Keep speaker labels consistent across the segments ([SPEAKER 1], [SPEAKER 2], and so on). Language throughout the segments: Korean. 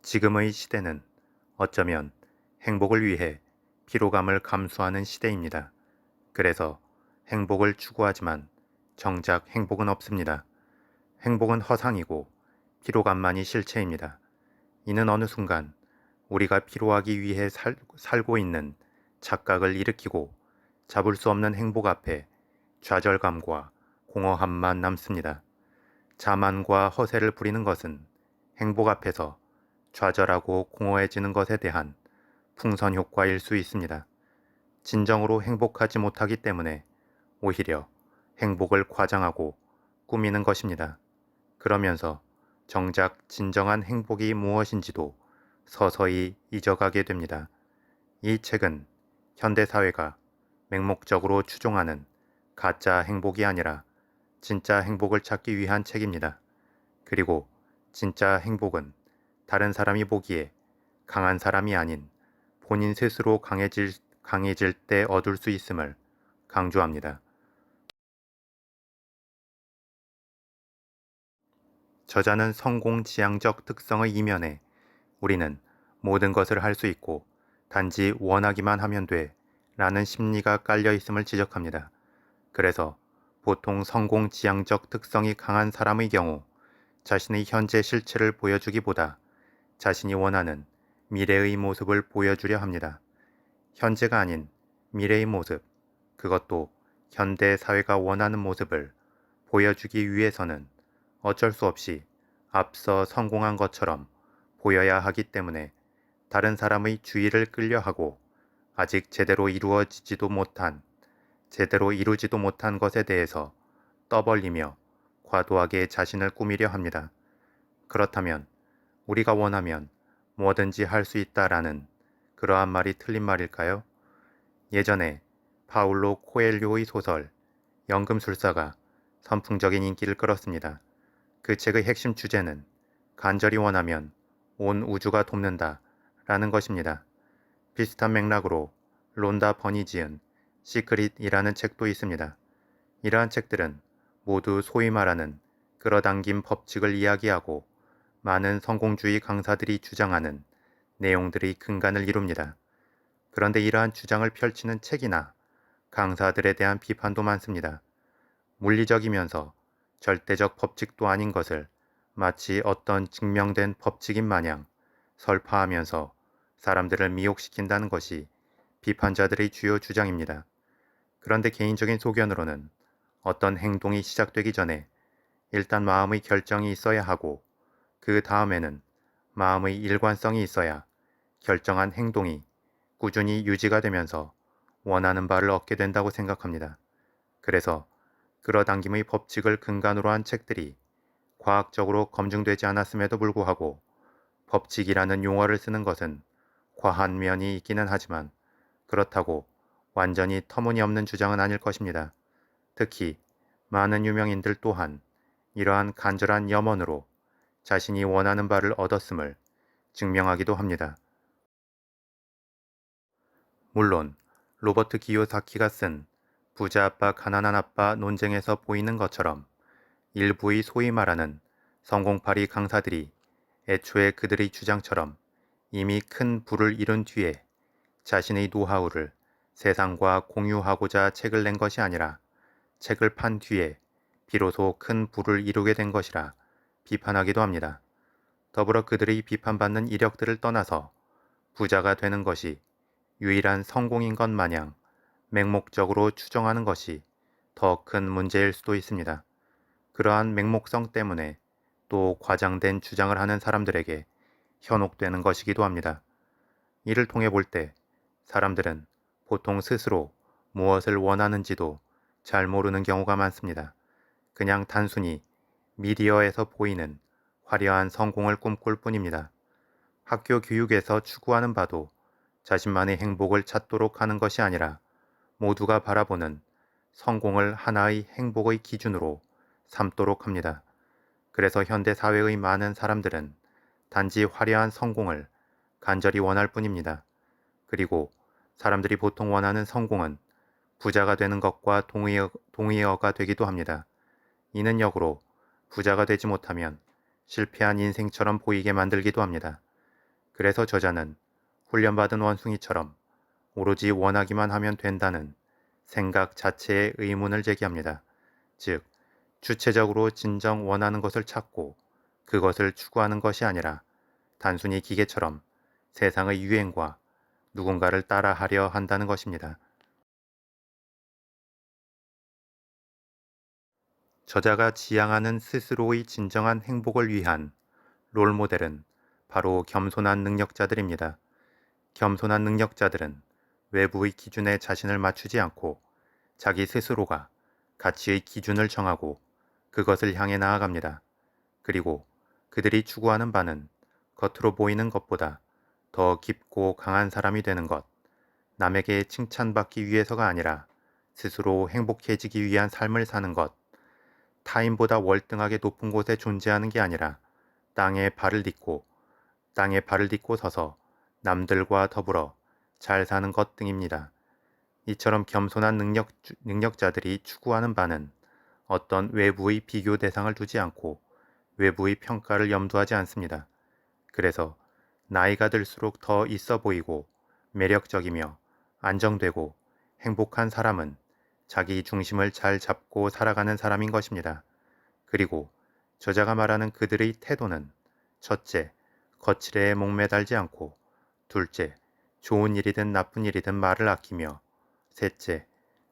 [SPEAKER 1] 지금의 시대는 어쩌면 행복을 위해 피로감을 감수하는 시대입니다. 그래서 행복을 추구하지만 정작 행복은 없습니다. 행복은 허상이고 피로감만이 실체입니다. 이는 어느 순간 우리가 피로하기 위해 살고 있는 착각을 일으키고 잡을 수 없는 행복 앞에 좌절감과 공허함만 남습니다. 자만과 허세를 부리는 것은 행복 앞에서 좌절하고 공허해지는 것에 대한 풍선 효과일 수 있습니다. 진정으로 행복하지 못하기 때문에 오히려 행복을 과장하고 꾸미는 것입니다. 그러면서 정작 진정한 행복이 무엇인지도 서서히 잊어가게 됩니다. 이 책은 현대사회가 맹목적으로 추종하는 가짜 행복이 아니라 진짜 행복을 찾기 위한 책입니다. 그리고 진짜 행복은 다른 사람이 보기에 강한 사람이 아닌 본인 스스로 강해질 때 얻을 수 있음을 강조합니다. 저자는 성공지향적 특성의 이면에 우리는 모든 것을 할 수 있고 단지 원하기만 하면 돼 라는 심리가 깔려 있음을 지적합니다. 그래서 보통 성공지향적 특성이 강한 사람의 경우 자신의 현재 실체를 보여주기보다 자신이 원하는 미래의 모습을 보여주려 합니다. 현재가 아닌 미래의 모습, 그것도 현대 사회가 원하는 모습을 보여주기 위해서는 어쩔 수 없이 앞서 성공한 것처럼 보여야 하기 때문에 다른 사람의 주의를 끌려하고 아직 제대로 이루지도 못한 것에 대해서 떠벌리며 과도하게 자신을 꾸미려 합니다. 그렇다면 우리가 원하면 뭐든지 할 수 있다라는 그러한 말이 틀린 말일까요? 예전에 파울로 코엘료의 소설 연금술사가 선풍적인 인기를 끌었습니다. 그 책의 핵심 주제는 간절히 원하면 온 우주가 돕는다 라는 것입니다. 비슷한 맥락으로 론다 버니 지은 시크릿이라는 책도 있습니다. 이러한 책들은 모두 소위 말하는 끌어당김 법칙을 이야기하고 많은 성공주의 강사들이 주장하는 내용들이 근간을 이룹니다. 그런데 이러한 주장을 펼치는 책이나 강사들에 대한 비판도 많습니다. 물리적이면서 절대적 법칙도 아닌 것을 마치 어떤 증명된 법칙인 마냥 설파하면서 사람들을 미혹시킨다는 것이 비판자들의 주요 주장입니다. 그런데 개인적인 소견으로는 어떤 행동이 시작되기 전에 일단 마음의 결정이 있어야 하고 그 다음에는 마음의 일관성이 있어야 결정한 행동이 꾸준히 유지가 되면서 원하는 바를 얻게 된다고 생각합니다. 그래서 끌어당김의 법칙을 근간으로 한 책들이 과학적으로 검증되지 않았음에도 불구하고 법칙이라는 용어를 쓰는 것은 과한 면이 있기는 하지만 그렇다고 완전히 터무니없는 주장은 아닐 것입니다. 특히 많은 유명인들 또한 이러한 간절한 염원으로 자신이 원하는 바를 얻었음을 증명하기도 합니다. 물론 로버트 기요사키가 쓴 부자 아빠 가난한 아빠 논쟁에서 보이는 것처럼 일부의 소위 말하는 성공파리 강사들이 애초에 그들의 주장처럼 이미 큰 부를 이룬 뒤에 자신의 노하우를 세상과 공유하고자 책을 낸 것이 아니라 책을 판 뒤에 비로소 큰 부를 이루게 된 것이라 비판하기도 합니다. 더불어 그들의 비판받는 이력들을 떠나서 부자가 되는 것이 유일한 성공인 것 마냥 맹목적으로 추정하는 것이 더 큰 문제일 수도 있습니다. 그러한 맹목성 때문에 또 과장된 주장을 하는 사람들에게 현혹되는 것이기도 합니다. 이를 통해 볼 때 사람들은 보통 스스로 무엇을 원하는지도 잘 모르는 경우가 많습니다. 그냥 단순히 미디어에서 보이는 화려한 성공을 꿈꿀 뿐입니다. 학교 교육에서 추구하는 바도 자신만의 행복을 찾도록 하는 것이 아니라 모두가 바라보는 성공을 하나의 행복의 기준으로 삼도록 합니다. 그래서 현대 사회의 많은 사람들은 단지 화려한 성공을 간절히 원할 뿐입니다. 그리고 사람들이 보통 원하는 성공은 부자가 되는 것과 동의어가 되기도 합니다. 이는 역으로 부자가 되지 못하면 실패한 인생처럼 보이게 만들기도 합니다. 그래서 저자는 훈련받은 원숭이처럼 오로지 원하기만 하면 된다는 생각 자체에 의문을 제기합니다. 즉, 주체적으로 진정 원하는 것을 찾고 그것을 추구하는 것이 아니라 단순히 기계처럼 세상의 유행과 누군가를 따라하려 한다는 것입니다. 저자가 지향하는 스스로의 진정한 행복을 위한 롤모델은 바로 겸손한 능력자들입니다. 겸손한 능력자들은 외부의 기준에 자신을 맞추지 않고 자기 스스로가 가치의 기준을 정하고 그것을 향해 나아갑니다. 그리고 그들이 추구하는 바는 겉으로 보이는 것보다 더 깊고 강한 사람이 되는 것, 남에게 칭찬받기 위해서가 아니라 스스로 행복해지기 위한 삶을 사는 것, 타인보다 월등하게 높은 곳에 존재하는 게 아니라 땅에 발을 딛고 서서 남들과 더불어 잘 사는 것 등입니다. 이처럼 겸손한 능력자들이 추구하는 바는 어떤 외부의 비교 대상을 두지 않고 외부의 평가를 염두하지 않습니다. 그래서 나이가 들수록 더 있어 보이고 매력적이며 안정되고 행복한 사람은 자기 중심을 잘 잡고 살아가는 사람인 것입니다. 그리고 저자가 말하는 그들의 태도는 첫째, 거칠애에 목매달지 않고 둘째, 좋은 일이든 나쁜 일이든 말을 아끼며 셋째,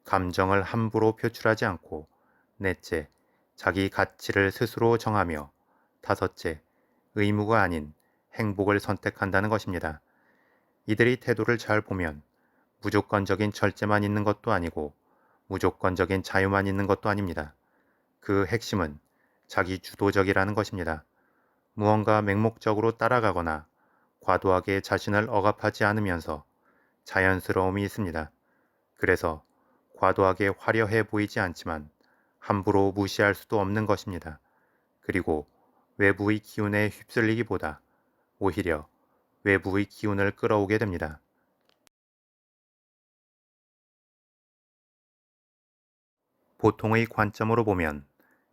[SPEAKER 1] 감정을 함부로 표출하지 않고 넷째, 자기 가치를 스스로 정하며 다섯째, 의무가 아닌 행복을 선택한다는 것입니다. 이들의 태도를 잘 보면 무조건적인 절제만 있는 것도 아니고 무조건적인 자유만 있는 것도 아닙니다. 그 핵심은 자기 주도적이라는 것입니다. 무언가 맹목적으로 따라가거나 과도하게 자신을 억압하지 않으면서 자연스러움이 있습니다. 그래서 과도하게 화려해 보이지 않지만 함부로 무시할 수도 없는 것입니다. 그리고 외부의 기운에 휩쓸리기보다 오히려 외부의 기운을 끌어오게 됩니다. 보통의 관점으로 보면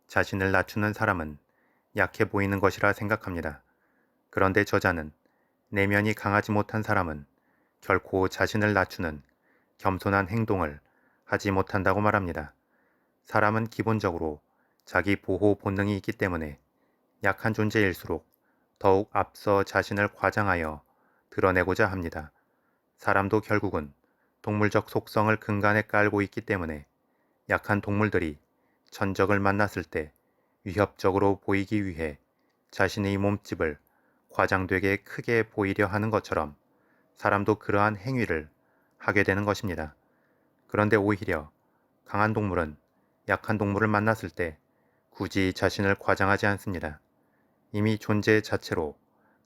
[SPEAKER 1] 자신을 낮추는 사람은 약해 보이는 것이라 생각합니다. 그런데 저자는 내면이 강하지 못한 사람은 결코 자신을 낮추는 겸손한 행동을 하지 못한다고 말합니다. 사람은 기본적으로 자기 보호 본능이 있기 때문에 약한 존재일수록 더욱 앞서 자신을 과장하여 드러내고자 합니다. 사람도 결국은 동물적 속성을 근간에 깔고 있기 때문에 약한 동물들이 천적을 만났을 때 위협적으로 보이기 위해 자신의 몸집을 과장되게 크게 보이려 하는 것처럼 사람도 그러한 행위를 하게 되는 것입니다. 그런데 오히려 강한 동물은 약한 동물을 만났을 때 굳이 자신을 과장하지 않습니다. 이미 존재 자체로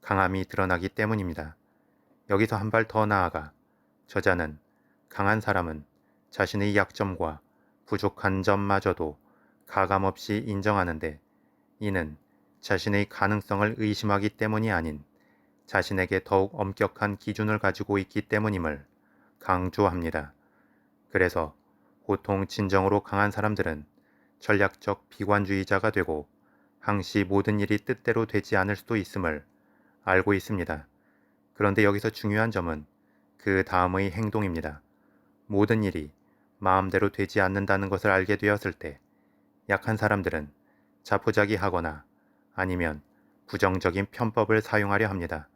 [SPEAKER 1] 강함이 드러나기 때문입니다. 여기서 한 발 더 나아가 저자는 강한 사람은 자신의 약점과 부족한 점마저도 가감없이 인정하는데 이는 자신의 가능성을 의심하기 때문이 아닌 자신에게 더욱 엄격한 기준을 가지고 있기 때문임을 강조합니다. 그래서 보통 진정으로 강한 사람들은 전략적 비관주의자가 되고 항시 모든 일이 뜻대로 되지 않을 수도 있음을 알고 있습니다. 그런데 여기서 중요한 점은 그 다음의 행동입니다. 모든 일이 마음대로 되지 않는다는 것을 알게 되었을 때 약한 사람들은 자포자기하거나 아니면 부정적인 편법을 사용하려 합니다.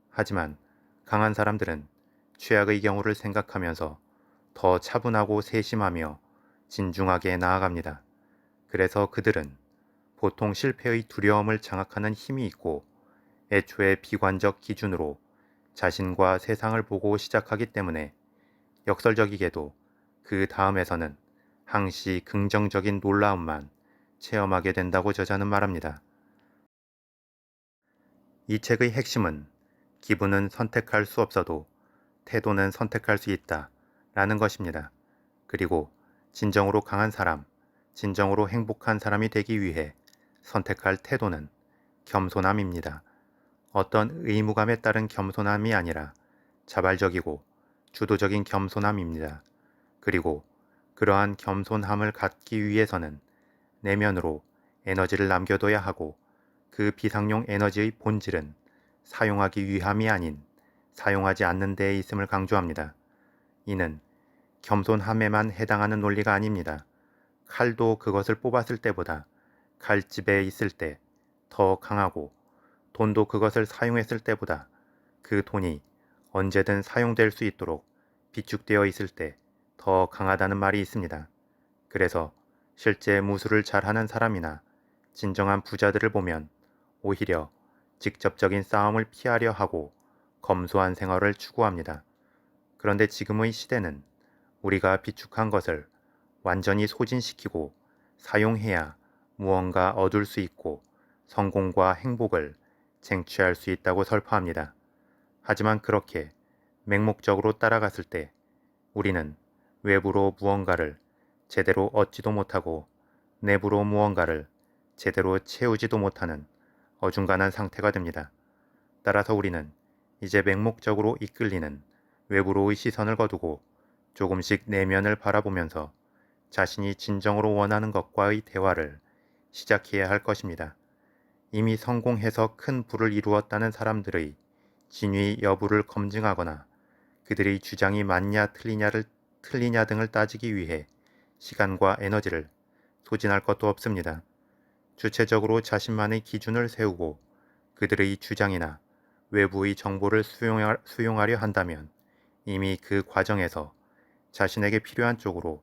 [SPEAKER 1] 하지만 강한 사람들은 최악의 경우를 생각하면서 더 차분하고 세심하며 진중하게 나아갑니다. 그래서 그들은 보통 실패의 두려움을 장악하는 힘이 있고 애초에 비관적 기준으로 자신과 세상을 보고 시작하기 때문에 역설적이게도 그 다음에서는 항시 긍정적인 놀라움만 체험하게 된다고 저자는 말합니다. 이 책의 핵심은 기분은 선택할 수 없어도 태도는 선택할 수 있다 라는 것입니다. 그리고 진정으로 강한 사람, 진정으로 행복한 사람이 되기 위해 선택할 태도는 겸손함입니다. 어떤 의무감에 따른 겸손함이 아니라 자발적이고 주도적인 겸손함입니다. 그리고 그러한 겸손함을 갖기 위해서는 내면으로 에너지를 남겨둬야 하고 그 비상용 에너지의 본질은 사용하기 위함이 아닌 사용하지 않는 데에 있음을 강조합니다. 이는 겸손함에만 해당하는 논리가 아닙니다. 칼도 그것을 뽑았을 때보다 칼집에 있을 때 더 강하고 돈도 그것을 사용했을 때보다 그 돈이 언제든 사용될 수 있도록 비축되어 있을 때 더 강하다는 말이 있습니다. 그래서 실제 무술을 잘하는 사람이나 진정한 부자들을 보면 오히려 직접적인 싸움을 피하려 하고 검소한 생활을 추구합니다. 그런데 지금의 시대는 우리가 비축한 것을 완전히 소진시키고 사용해야 무언가 얻을 수 있고 성공과 행복을 쟁취할 수 있다고 설파합니다. 하지만 그렇게 맹목적으로 따라갔을 때 우리는 외부로 무언가를 제대로 얻지도 못하고 내부로 무언가를 제대로 채우지도 못하는 어중간한 상태가 됩니다. 따라서 우리는 이제 맹목적으로 이끌리는 외부로의 시선을 거두고 조금씩 내면을 바라보면서 자신이 진정으로 원하는 것과의 대화를 시작해야 할 것입니다. 이미 성공해서 큰 부를 이루었다는 사람들의 진위 여부를 검증하거나 그들의 주장이 맞냐 틀리냐 등을 따지기 위해 시간과 에너지를 소진할 것도 없습니다. 주체적으로 자신만의 기준을 세우고 그들의 주장이나 외부의 정보를 수용하려 한다면 이미 그 과정에서 자신에게 필요한 쪽으로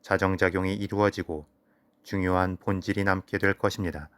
[SPEAKER 1] 자정작용이 이루어지고 중요한 본질이 남게 될 것입니다.